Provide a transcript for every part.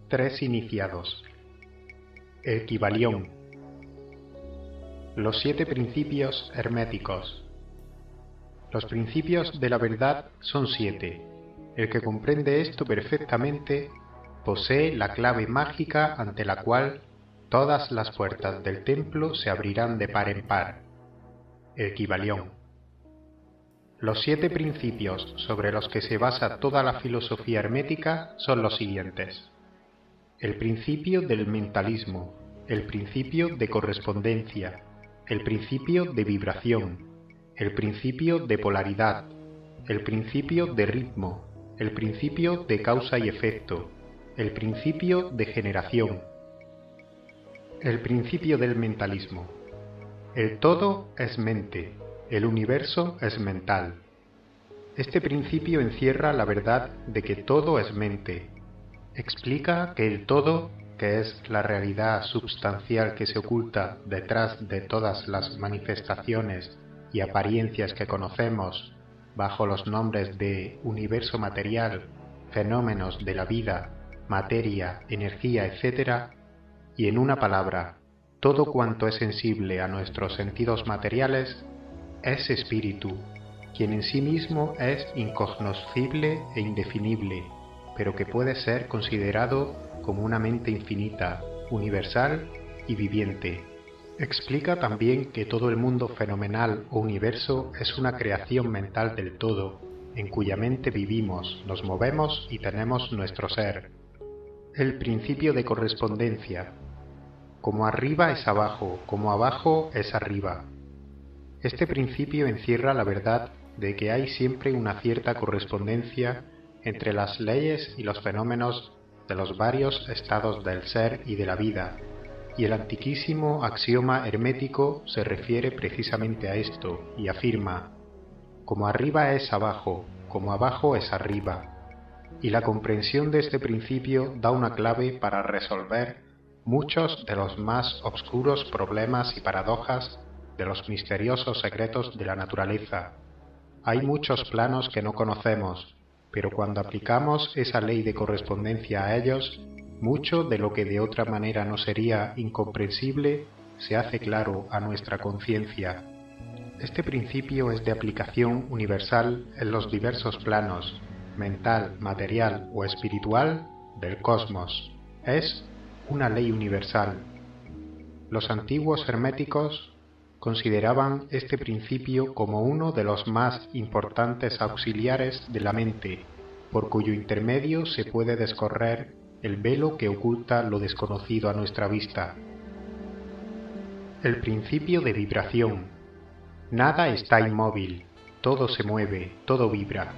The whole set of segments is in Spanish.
Tres iniciados. El Kybalión. Los 7 principios herméticos. Los principios de la verdad son 7. El que comprende esto perfectamente posee la clave mágica ante la cual todas las puertas del templo se abrirán de par en par. El Kybalión. Los 7 principios sobre los que se basa toda la filosofía hermética son los siguientes. El principio del mentalismo, el principio de correspondencia, el principio de vibración, el principio de polaridad, el principio de ritmo, el principio de causa y efecto, el principio de generación. El principio del mentalismo. El todo es mente, el universo es mental. Este principio encierra la verdad de que todo es mente. Explica que el todo, que es la realidad substancial que se oculta detrás de todas las manifestaciones y apariencias que conocemos bajo los nombres de universo material, fenómenos de la vida, materia, energía, etc., y en una palabra, todo cuanto es sensible a nuestros sentidos materiales, es espíritu, quien en sí mismo es incognoscible e indefinible, pero que puede ser considerado como una mente infinita, universal y viviente. Explica también que todo el mundo fenomenal o universo es una creación mental del todo, en cuya mente vivimos, nos movemos y tenemos nuestro ser. El principio de correspondencia. Como arriba es abajo, como abajo es arriba. Este principio encierra la verdad de que hay siempre una cierta correspondencia entre las leyes y los fenómenos de los varios estados del ser y de la vida, y el antiquísimo axioma hermético se refiere precisamente a esto y afirma: como arriba es abajo, como abajo es arriba. Y la comprensión de este principio da una clave para resolver muchos de los más obscuros problemas y paradojas de los misteriosos secretos de la naturaleza. Hay muchos planos que no conocemos, pero cuando aplicamos esa ley de correspondencia a ellos, mucho de lo que de otra manera no sería incomprensible se hace claro a nuestra conciencia. Este principio es de aplicación universal en los diversos planos, mental, material o espiritual, del cosmos. Es una ley universal. Los antiguos herméticos consideraban este principio como uno de los más importantes auxiliares de la mente, por cuyo intermedio se puede descorrer el velo que oculta lo desconocido a nuestra vista. El principio de vibración. Nada está inmóvil, todo se mueve, todo vibra.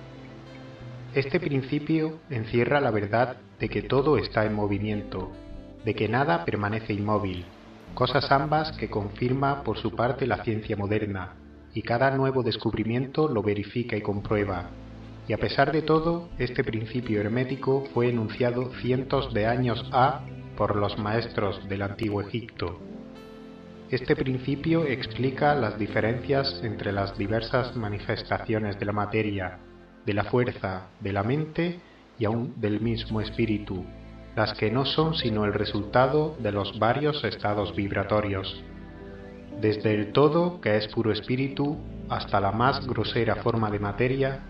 Este principio encierra la verdad de que todo está en movimiento, de que nada permanece inmóvil, cosas ambas que confirma por su parte la ciencia moderna, y cada nuevo descubrimiento lo verifica y comprueba. Y a pesar de todo, este principio hermético fue enunciado cientos de años por los maestros del antiguo Egipto. Este principio explica las diferencias entre las diversas manifestaciones de la materia, de la fuerza, de la mente y aún del mismo espíritu, las que no son sino el resultado de los varios estados vibratorios. Desde el todo, que es puro espíritu, hasta la más grosera forma de materia,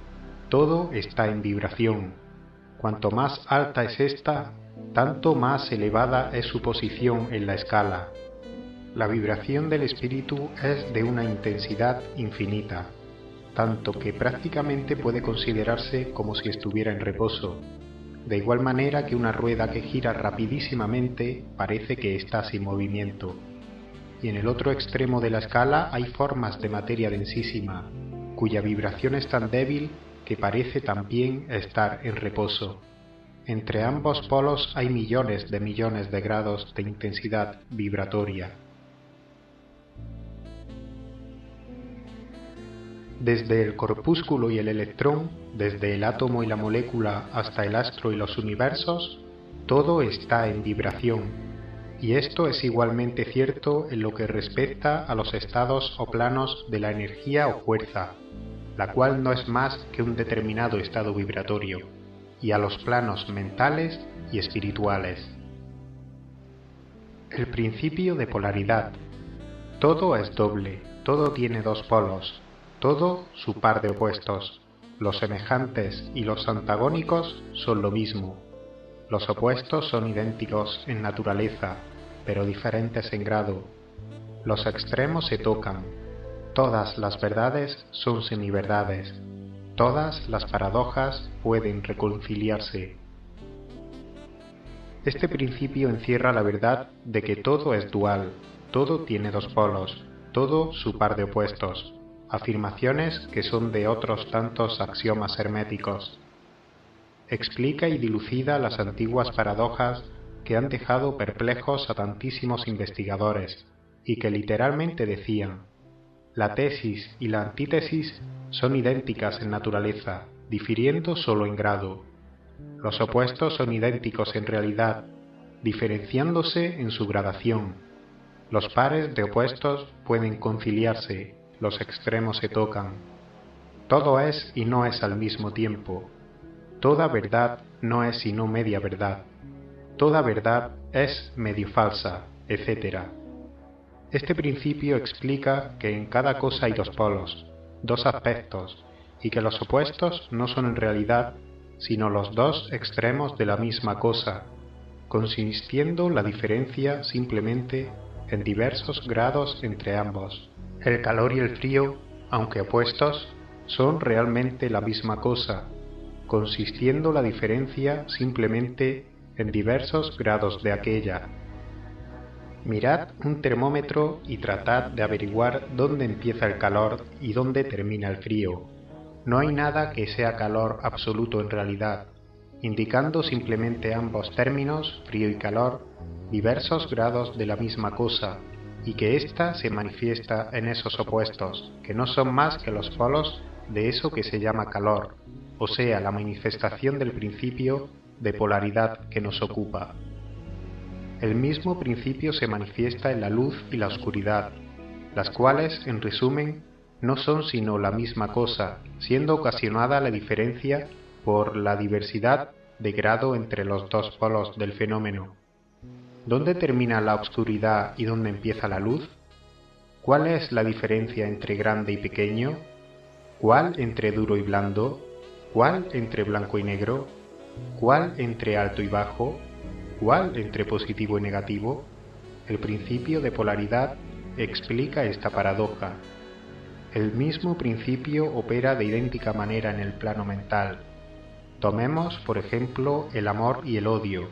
todo está en vibración. Cuanto más alta es ésta, tanto más elevada es su posición en la escala. La vibración del espíritu es de una intensidad infinita, tanto que prácticamente puede considerarse como si estuviera en reposo, de igual manera que una rueda que gira rapidísimamente parece que está sin movimiento. Y en el otro extremo de la escala hay formas de materia densísima, cuya vibración es tan débil que parece también estar en reposo. Entre ambos polos hay millones de grados de intensidad vibratoria. Desde el corpúsculo y el electrón, desde el átomo y la molécula hasta el astro y los universos, todo está en vibración, y esto es igualmente cierto en lo que respecta a los estados o planos de la energía o fuerza, la cual no es más que un determinado estado vibratorio. y a los planos mentales y espirituales. El principio de polaridad. Todo es doble, todo tiene dos polos, todo su par de opuestos. Los semejantes y los antagónicos son lo mismo. Los opuestos son idénticos en naturaleza, pero diferentes en grado. Los extremos se tocan. Todas las verdades son semiverdades. Todas las paradojas pueden reconciliarse. Este principio encierra la verdad de que todo es dual, todo tiene dos polos, todo su par de opuestos, afirmaciones que son de otros tantos axiomas herméticos. Explica y dilucida las antiguas paradojas que han dejado perplejos a tantísimos investigadores y que literalmente decían: la tesis y la antítesis son idénticas en naturaleza, difiriendo solo en grado. Los opuestos son idénticos en realidad, diferenciándose en su gradación. Los pares de opuestos pueden conciliarse, los extremos se tocan. Todo es y no es al mismo tiempo. Toda verdad no es sino media verdad. Toda verdad es medio falsa, etc. Este principio explica que en cada cosa hay dos polos, dos aspectos, y que los opuestos no son en realidad sino los dos extremos de la misma cosa, consistiendo la diferencia simplemente en diversos grados entre ambos. El calor y el frío, aunque opuestos, son realmente la misma cosa, consistiendo la diferencia simplemente en diversos grados de aquella. Mirad un termómetro y tratad de averiguar dónde empieza el calor y dónde termina el frío. No hay nada que sea calor absoluto en realidad, indicando simplemente ambos términos, frío y calor, diversos grados de la misma cosa, y que ésta se manifiesta en esos opuestos, que no son más que los polos de eso que se llama calor, o sea, la manifestación del principio de polaridad que nos ocupa. El mismo principio se manifiesta en la luz y la oscuridad, las cuales, en resumen, no son sino la misma cosa, siendo ocasionada la diferencia por la diversidad de grado entre los dos polos del fenómeno. ¿Dónde termina la oscuridad y dónde empieza la luz? ¿Cuál es la diferencia entre grande y pequeño? ¿Cuál entre duro y blando? ¿Cuál entre blanco y negro? ¿Cuál entre alto y bajo? ¿Cuál entre positivo y negativo? El principio de polaridad explica esta paradoja. El mismo principio opera de idéntica manera en el plano mental. Tomemos, por ejemplo, el amor y el odio,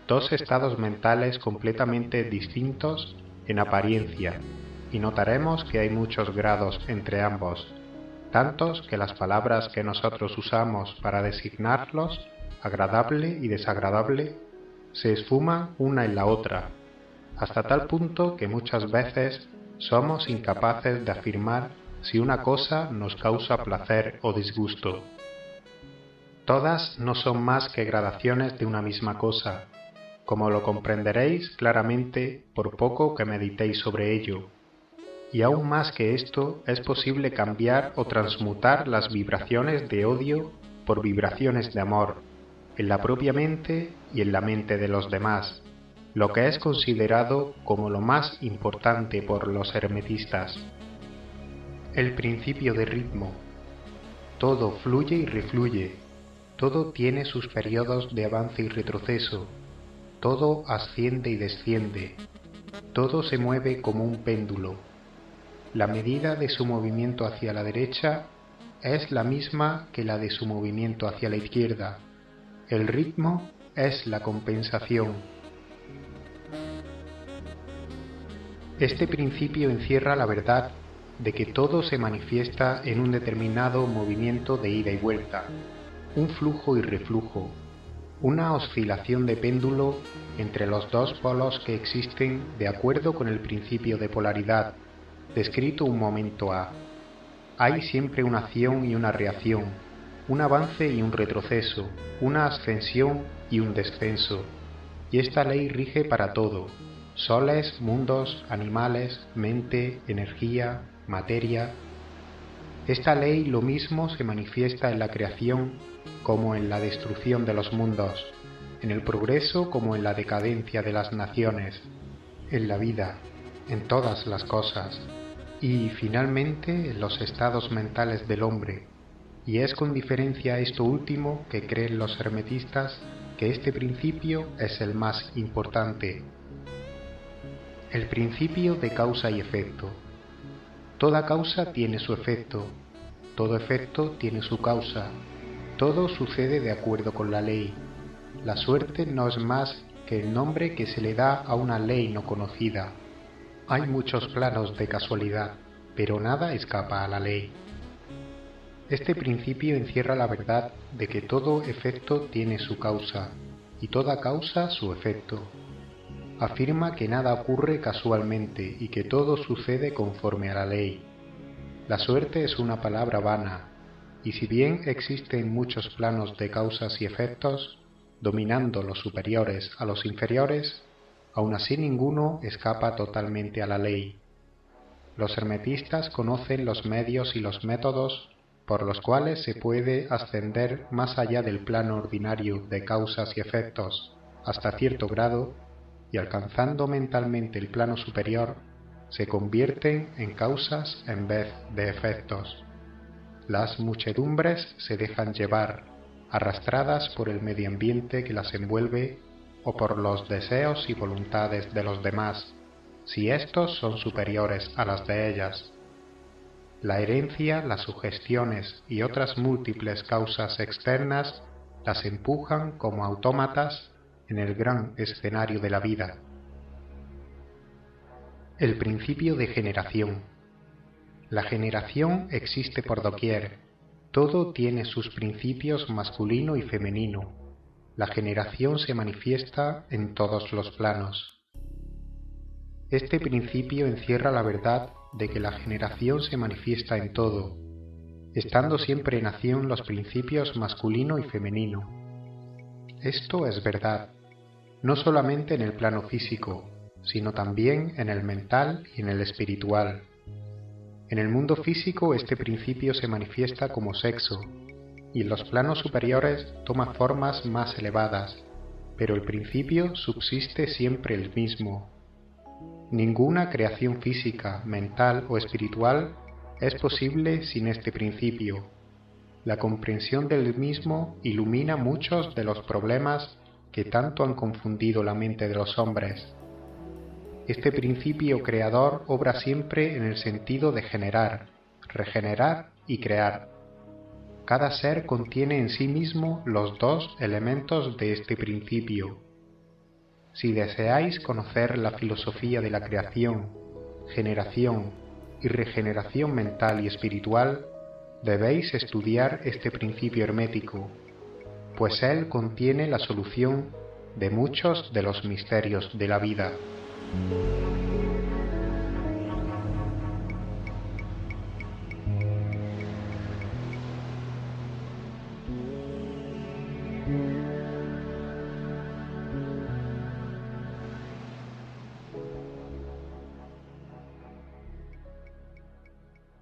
dos estados mentales completamente distintos en apariencia, y notaremos que hay muchos grados entre ambos, tantos que las palabras que nosotros usamos para designarlos, agradable y desagradable, se esfuman una en la otra, hasta tal punto que muchas veces somos incapaces de afirmar si una cosa nos causa placer o disgusto. Todas no son más que gradaciones de una misma cosa, como lo comprenderéis claramente por poco que meditéis sobre ello. Y aún más que esto, es posible cambiar o transmutar las vibraciones de odio por vibraciones de amor, en la propia mente y en la mente de los demás, lo que es considerado como lo más importante por los hermetistas. El principio de ritmo. Todo fluye y refluye, todo tiene sus periodos de avance y retroceso, todo asciende y desciende, todo se mueve como un péndulo. La medida de su movimiento hacia la derecha es la misma que la de su movimiento hacia la izquierda. El ritmo es la compensación. Este principio encierra la verdad de que todo se manifiesta en un determinado movimiento de ida y vuelta, un flujo y reflujo, una oscilación de péndulo entre los dos polos que existen de acuerdo con el principio de polaridad, descrito un momento A. Hay siempre una acción y una reacción, un avance y un retroceso, una ascensión y un descenso, y esta ley rige para todo: soles, mundos, animales, mente, energía, materia. Esta ley lo mismo se manifiesta en la creación como en la destrucción de los mundos, en el progreso como en la decadencia de las naciones, en la vida, en todas las cosas, y finalmente en los estados mentales del hombre, y es con diferencia esto último que creen los hermetistas que este principio es el más importante. El principio de causa y efecto. Toda causa tiene su efecto, todo efecto tiene su causa, todo sucede de acuerdo con la ley. La suerte no es más que el nombre que se le da a una ley no conocida. Hay muchos planos de casualidad, pero nada escapa a la ley. Este principio encierra la verdad de que todo efecto tiene su causa, y toda causa su efecto. Afirma que nada ocurre casualmente y que todo sucede conforme a la ley. La suerte es una palabra vana, y si bien existen muchos planos de causas y efectos, dominando los superiores a los inferiores, aún así ninguno escapa totalmente a la ley. Los hermetistas conocen los medios y los métodos por los cuales se puede ascender más allá del plano ordinario de causas y efectos hasta cierto grado, y alcanzando mentalmente el plano superior, se convierten en causas en vez de efectos. Las muchedumbres se dejan llevar, arrastradas por el medio ambiente que las envuelve o por los deseos y voluntades de los demás, si éstos son superiores a las de ellas. La herencia, las sugestiones y otras múltiples causas externas las empujan como autómatas en el gran escenario de la vida. El principio de generación. La generación existe por doquier, todo tiene sus principios masculino y femenino. La generación se manifiesta en todos los planos. Este principio encierra la verdad de que la generación se manifiesta en todo, estando siempre en acción los principios masculino y femenino. Esto es verdad, no solamente en el plano físico, sino también en el mental y en el espiritual. En el mundo físico este principio se manifiesta como sexo, y en los planos superiores toma formas más elevadas, pero el principio subsiste siempre el mismo. Ninguna creación física, mental o espiritual es posible sin este principio. La comprensión del mismo ilumina muchos de los problemas que tanto han confundido la mente de los hombres. Este principio creador obra siempre en el sentido de generar, regenerar y crear. Cada ser contiene en sí mismo los dos elementos de este principio. Si deseáis conocer la filosofía de la creación, generación y regeneración mental y espiritual, debéis estudiar este principio hermético, pues él contiene la solución de muchos de los misterios de la vida.